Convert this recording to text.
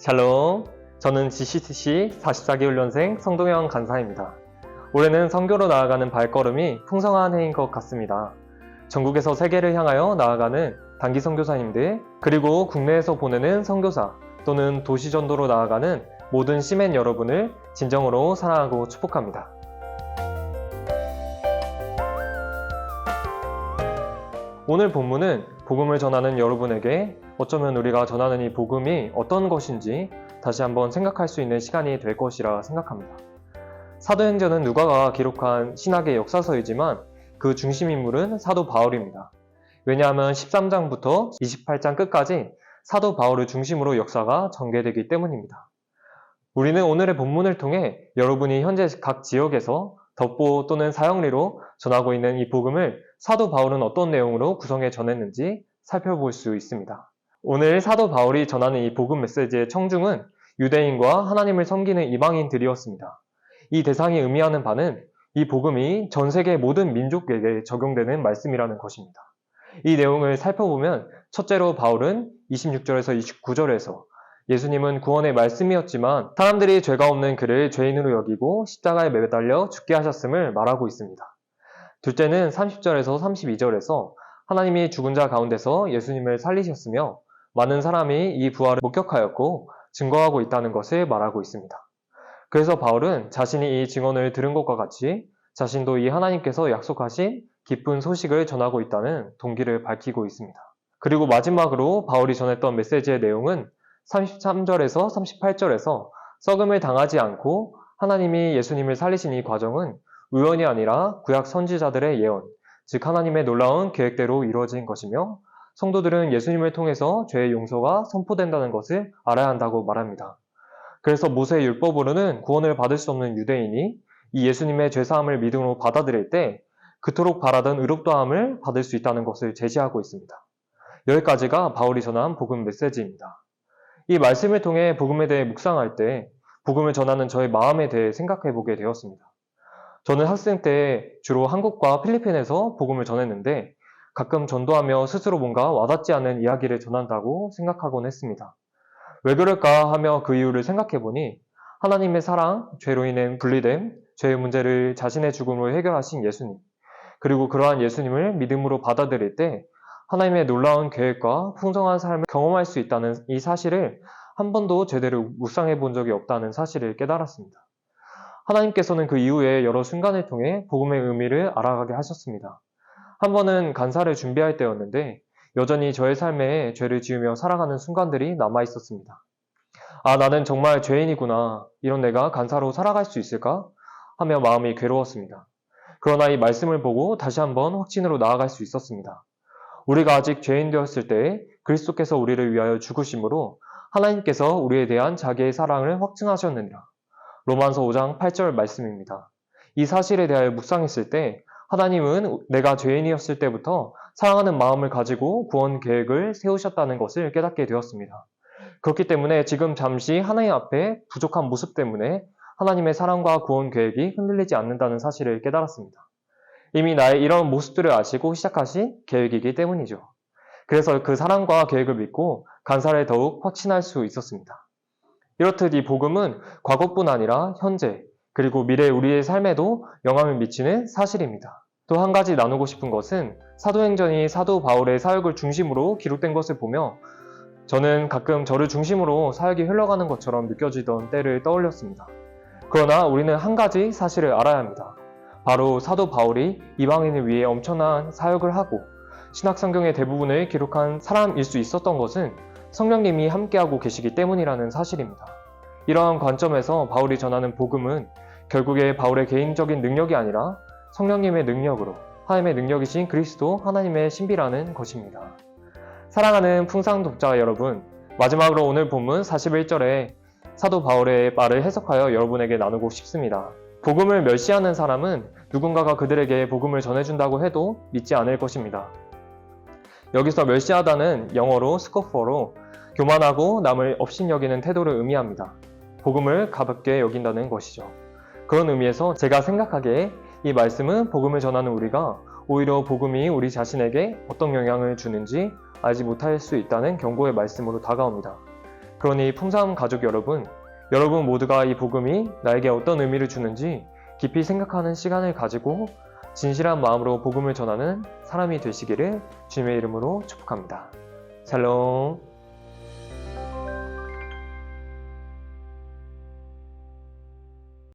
샬롬, 저는 GCC 44기 훈련생 성동영 간사입니다. 올해는 선교로 나아가는 발걸음이 풍성한 해인 것 같습니다. 전국에서 세계를 향하여 나아가는 단기 선교사님들, 그리고 국내에서 보내는 선교사 또는 도시전도로 나아가는 모든 시멘 여러분을 진정으로 사랑하고 축복합니다. 오늘 본문은 복음을 전하는 여러분에게 어쩌면 우리가 전하는 이 복음이 어떤 것인지 다시 한번 생각할 수 있는 시간이 될 것이라 생각합니다. 사도행전은 누가가 기록한 신학의 역사서이지만 그 중심 인물은 사도 바울입니다. 왜냐하면 13장부터 28장 끝까지 사도 바울을 중심으로 역사가 전개되기 때문입니다. 우리는 오늘의 본문을 통해 여러분이 현재 각 지역에서 덕보 또는 사형리로 전하고 있는 이 복음을 사도 바울은 어떤 내용으로 구성해 전했는지 살펴볼 수 있습니다. 오늘 사도 바울이 전하는 이 복음 메시지의 청중은 유대인과 하나님을 섬기는 이방인들이었습니다. 이 대상이 의미하는 바는 이 복음이 전 세계 모든 민족에게 적용되는 말씀이라는 것입니다. 이 내용을 살펴보면 첫째로 바울은 26절에서 29절에서 예수님은 구원의 말씀이었지만 사람들이 죄가 없는 그를 죄인으로 여기고 십자가에 매달려 죽게 하셨음을 말하고 있습니다. 둘째는 30절에서 32절에서 하나님이 죽은 자 가운데서 예수님을 살리셨으며 많은 사람이 이 부활을 목격하였고 증거하고 있다는 것을 말하고 있습니다. 그래서 바울은 자신이 이 증언을 들은 것과 같이 자신도 이 하나님께서 약속하신 기쁜 소식을 전하고 있다는 동기를 밝히고 있습니다. 그리고 마지막으로 바울이 전했던 메시지의 내용은 33절에서 38절에서 썩음을 당하지 않고 하나님이 예수님을 살리신 이 과정은 우연이 아니라 구약 선지자들의 예언, 즉 하나님의 놀라운 계획대로 이루어진 것이며 성도들은 예수님을 통해서 죄의 용서가 선포된다는 것을 알아야 한다고 말합니다. 그래서 모세의 율법으로는 구원을 받을 수 없는 유대인이 이 예수님의 죄사함을 믿음으로 받아들일 때 그토록 바라던 의롭다함을 받을 수 있다는 것을 제시하고 있습니다. 여기까지가 바울이 전한 복음 메시지입니다. 이 말씀을 통해 복음에 대해 묵상할 때 복음을 전하는 저의 마음에 대해 생각해 보게 되었습니다. 저는 학생 때 주로 한국과 필리핀에서 복음을 전했는데 가끔 전도하며 스스로 뭔가 와닿지 않은 이야기를 전한다고 생각하곤 했습니다. 왜 그럴까 하며 그 이유를 생각해 보니 하나님의 사랑, 죄로 인해 분리됨, 죄의 문제를 자신의 죽음으로 해결하신 예수님, 그리고 그러한 예수님을 믿음으로 받아들일 때 하나님의 놀라운 계획과 풍성한 삶을 경험할 수 있다는 이 사실을 한 번도 제대로 묵상해 본 적이 없다는 사실을 깨달았습니다. 하나님께서는 그 이후에 여러 순간을 통해 복음의 의미를 알아가게 하셨습니다. 한 번은 간사를 준비할 때였는데 여전히 저의 삶에 죄를 지으며 살아가는 순간들이 남아 있었습니다. 아, 나는 정말 죄인이구나. 이런 내가 간사로 살아갈 수 있을까? 하며 마음이 괴로웠습니다. 그러나 이 말씀을 보고 다시 한번 확신으로 나아갈 수 있었습니다. 우리가 아직 죄인 되었을 때 그리스도께서 우리를 위하여 죽으심으로 하나님께서 우리에 대한 자기의 사랑을 확증하셨느니라. 로마서 5장 8절 말씀입니다. 이 사실에 대하여 묵상했을 때 하나님은 내가 죄인이었을 때부터 사랑하는 마음을 가지고 구원 계획을 세우셨다는 것을 깨닫게 되었습니다. 그렇기 때문에 지금 잠시 하나님 앞에 부족한 모습 때문에 하나님의 사랑과 구원 계획이 흔들리지 않는다는 사실을 깨달았습니다. 이미 나의 이런 모습들을 아시고 시작하신 계획이기 때문이죠. 그래서 그 사랑과 계획을 믿고 간사를 더욱 확신할 수 있었습니다. 이렇듯 이 복음은 과거뿐 아니라 현재, 그리고 미래 우리의 삶에도 영향을 미치는 사실입니다. 또 한 가지 나누고 싶은 것은 사도행전이 사도 바울의 사역을 중심으로 기록된 것을 보며 저는 가끔 저를 중심으로 사역이 흘러가는 것처럼 느껴지던 때를 떠올렸습니다. 그러나 우리는 한 가지 사실을 알아야 합니다. 바로 사도 바울이 이방인을 위해 엄청난 사역을 하고 신약 성경의 대부분을 기록한 사람일 수 있었던 것은 성령님이 함께하고 계시기 때문이라는 사실입니다. 이러한 관점에서 바울이 전하는 복음은 결국에 바울의 개인적인 능력이 아니라 성령님의 능력으로 하나님의 능력이신 그리스도 하나님의 신비라는 것입니다. 사랑하는 풍상 독자 여러분, 마지막으로 오늘 본문 41절에 사도 바울의 말을 해석하여 여러분에게 나누고 싶습니다. 복음을 멸시하는 사람은 누군가가 그들에게 복음을 전해준다고 해도 믿지 않을 것입니다. 여기서 멸시하다는 영어로 스코퍼로 교만하고 남을 업신여기는 태도를 의미합니다. 복음을 가볍게 여긴다는 것이죠. 그런 의미에서 제가 생각하기에 이 말씀은 복음을 전하는 우리가 오히려 복음이 우리 자신에게 어떤 영향을 주는지 알지 못할 수 있다는 경고의 말씀으로 다가옵니다. 그러니 풍삼 가족 여러분 모두가 이 복음이 나에게 어떤 의미를 주는지 깊이 생각하는 시간을 가지고 진실한 마음으로 복음을 전하는 사람이 되시기를 주님의 이름으로 축복합니다. 샬롬.